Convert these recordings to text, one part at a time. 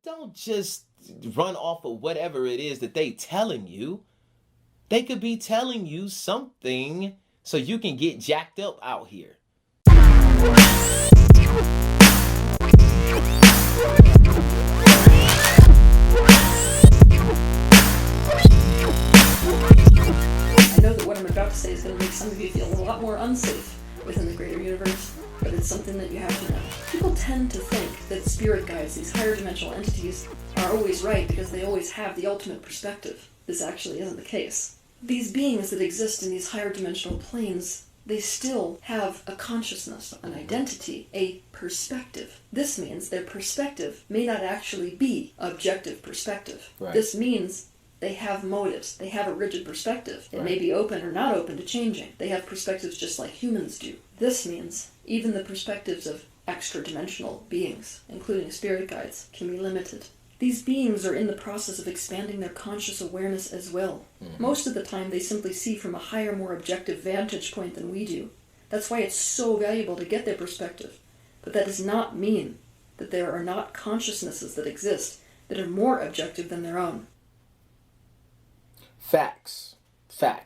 don't just run off of whatever it is that they telling you. They could be telling you something so you can get jacked up out here. I know that what I'm about to say is going to make some of you feel a lot more unsafe within the greater universe, but it's something that you have to know. People tend to think that spirit guides, these higher dimensional entities, are always right because they always have the ultimate perspective. This actually isn't the case. These beings that exist in these higher dimensional planes, they still have a consciousness, an identity, a perspective. This means their perspective may not actually be objective perspective. Right. This means they have motives. They have a rigid perspective. It may be open or not open to changing. They have perspectives just like humans do. This means even the perspectives of extra-dimensional beings, including spirit guides, can be limited. These beings are in the process of expanding their conscious awareness as well. Most of the time they simply see from a higher, more objective vantage point than we do. That's why it's so valuable to get their perspective. But that does not mean that there are not consciousnesses that exist that are more objective than their own. Facts. I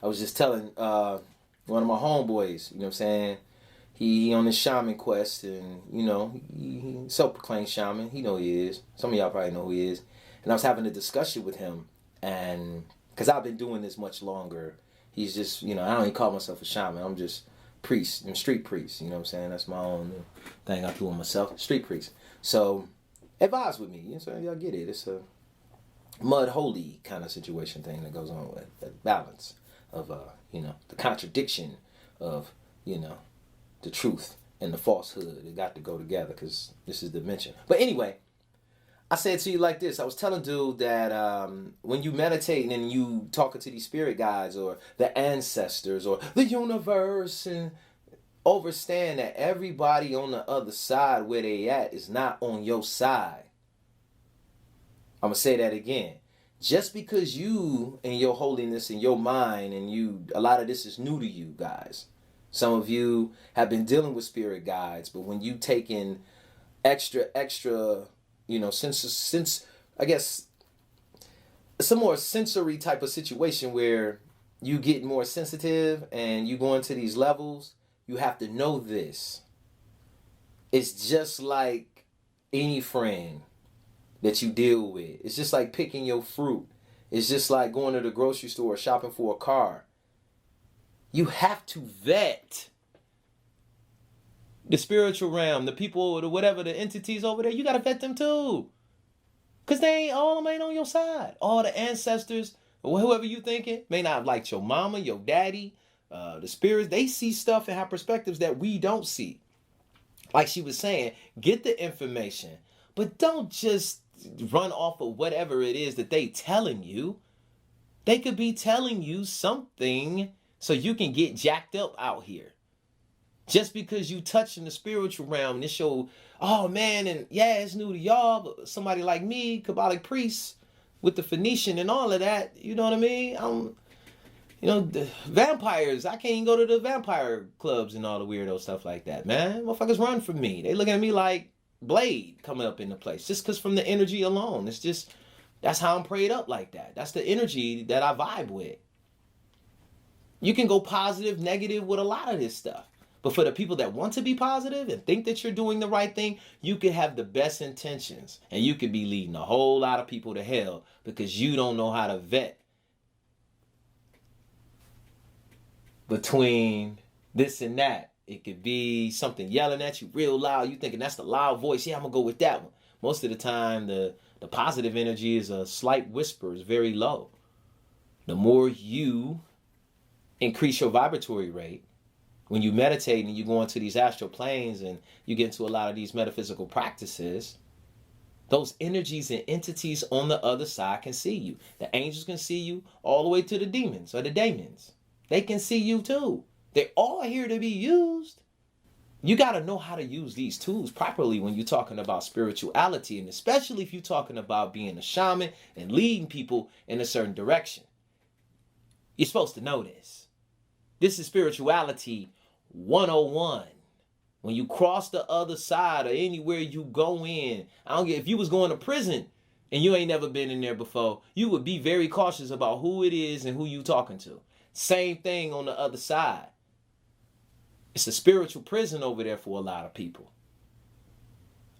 was just telling one of my homeboys, you know what I'm saying? He on his shaman quest, and, you know, he self-proclaimed shaman. He know he is. Some of y'all probably know who he is. And I was having a discussion with him, and because I've been doing this much longer, he's just, you know, I don't even call myself a shaman. I'm just priest, and street priest, you know what I'm saying? That's my own thing I do on myself, street priest. So, advise with me, you know what I'm saying? Y'all get it. It's a mud holy kind of situation thing that goes on with that balance of, you know, the contradiction of, you know, the truth and the falsehood. They got to go together because this is dimension. But anyway, I said to you like this. I was telling dude that when you meditating and you talking to these spirit guides or the ancestors or the universe, and understand that everybody on the other side where they at is not on your side. I'm going to say that again. Just because you and your holiness and your mind and you, a lot of this is new to you guys. Some of you have been dealing with spirit guides, but when you take in extra, you know, since I guess some more sensory type of situation where you get more sensitive and you go into these levels, you have to know this. It's just like any friend that you deal with. It's just like picking your fruit. It's just like going to the grocery store, shopping for a car. You have to vet the spiritual realm, the people, or whatever the entities over there. You got to vet them too. Because all of them ain't on your side. All the ancestors, or whoever you thinking, may not have liked your mama, your daddy, the spirits. They see stuff and have perspectives that we don't see. Like she was saying, get the information. But don't just run off of whatever it is that they telling you. They could be telling you something so you can get jacked up out here. Just because you touch in the spiritual realm and it's your, oh man, and yeah, it's new to y'all, but somebody like me, Kabbalic priest, with the Phoenician and all of that, you know what I mean? You know, the vampires, I can't even go to the vampire clubs and all the weirdo stuff like that, man. Motherfuckers run from me. They looking at me like Blade coming up in the place. Just because from the energy alone. It's just, that's how I'm prayed up like that. That's the energy that I vibe with. You can go positive, negative with a lot of this stuff. But for the people that want to be positive and think that you're doing the right thing, you could have the best intentions. And you could be leading a whole lot of people to hell because you don't know how to vet between this and that. It could be something yelling at you real loud. You thinking that's the loud voice. Yeah, I'm going to go with that one. Most of the time, the positive energy is a slight whisper. It's very low. The more you increase your vibratory rate, when you meditate and you go into these astral planes and you get into a lot of these metaphysical practices, those energies and entities on the other side can see you. The angels can see you all the way to the demons or the daemons. They can see you too. They're all here to be used. You got to know how to use these tools properly when you're talking about spirituality, and especially if you're talking about being a shaman and leading people in a certain direction. You're supposed to know this. This is spirituality 101. When you cross the other side or anywhere you go in, I don't get if you was going to prison and you ain't never been in there before, you would be very cautious about who it is and who you talking to. Same thing on the other side. It's a spiritual prison over there for a lot of people.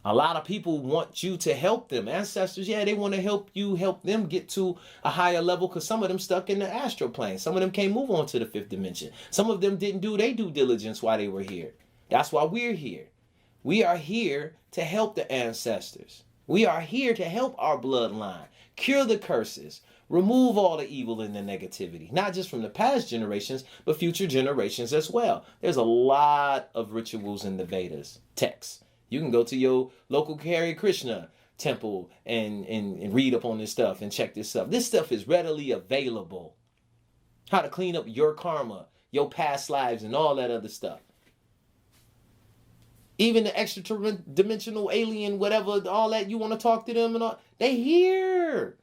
A lot of people want you to help them. Ancestors, yeah, they want to help you, help them get to a higher level because some of them stuck in the astral plane. Some of them can't move on to the fifth dimension. Some of them didn't do their due diligence while they were here. That's why we're here. We are here to help the ancestors. We are here to help our bloodline, cure the curses, remove all the evil and the negativity, not just from the past generations, but future generations as well. There's a lot of rituals in the Vedas texts. You can go to your local Hare Krishna temple and read up on this stuff and check this stuff. This stuff is readily available. How to clean up your karma, your past lives, and all that other stuff. Even the extra dimensional alien, whatever, all that, you want to talk to them and all, they here.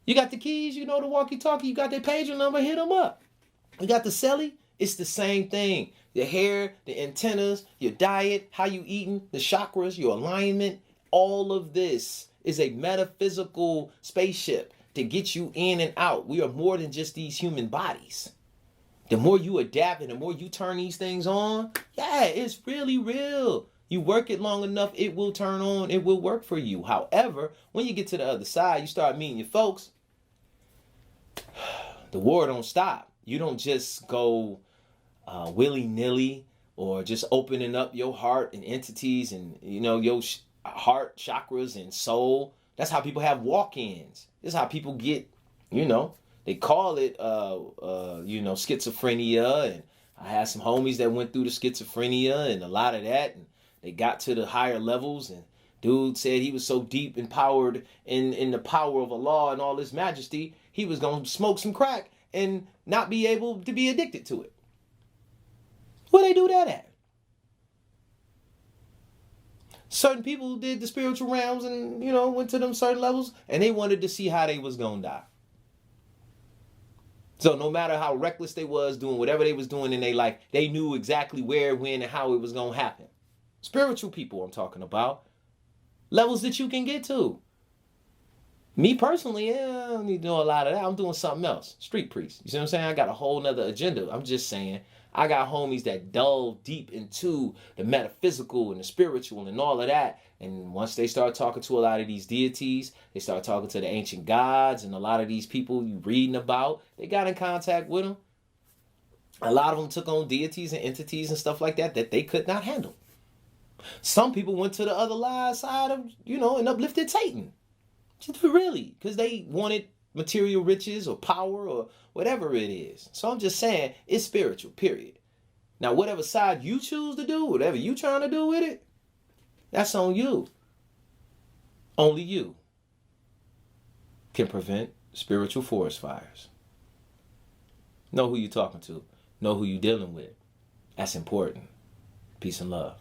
You got the keys, you know the walkie-talkie, you got their pager number, hit them up. You got the celly, it's the same thing. The hair, the antennas, your diet, how you eating, the chakras, your alignment, all of this is a metaphysical spaceship to get you in and out. We are more than just these human bodies. The more you adapt and the more you turn these things on, yeah, it's really real. You work it long enough, it will turn on, it will work for you. However, when you get to the other side, you start meeting your folks, the war don't stop. You don't just go willy-nilly or just opening up your heart and entities and, you know, your heart chakras and soul. That's how people have walk-ins. This is how people get, you know, they call it, schizophrenia. And I had some homies that went through the schizophrenia and a lot of that. And they got to the higher levels. And dude said he was so deep empowered in the power of Allah and all His majesty, he was going to smoke some crack and not be able to be addicted to it. Where they do that at? Certain people did the spiritual realms and, you know, went to them certain levels and they wanted to see how they was going to die. So no matter how reckless they was doing whatever they was doing in their life, they knew exactly where, when, and how it was going to happen. Spiritual people I'm talking about. Levels that you can get to. Me personally, I don't need to know a lot of that. I'm doing something else. Street priest. You see what I'm saying? I got a whole nother agenda. I'm just saying, I got homies that delve deep into the metaphysical and the spiritual and all of that. And once they start talking to a lot of these deities, they start talking to the ancient gods and a lot of these people you reading about, they got in contact with them. A lot of them took on deities and entities and stuff like that they could not handle. Some people went to the other side of, and uplifted Satan. Just really, because they wanted material riches or power or whatever it is. So I'm just saying, it's spiritual, period. Now, whatever side you choose to do, whatever you trying to do with it, that's on you. Only you can prevent spiritual forest fires. Know who you're talking to. Know who you're dealing with. That's important. Peace and love.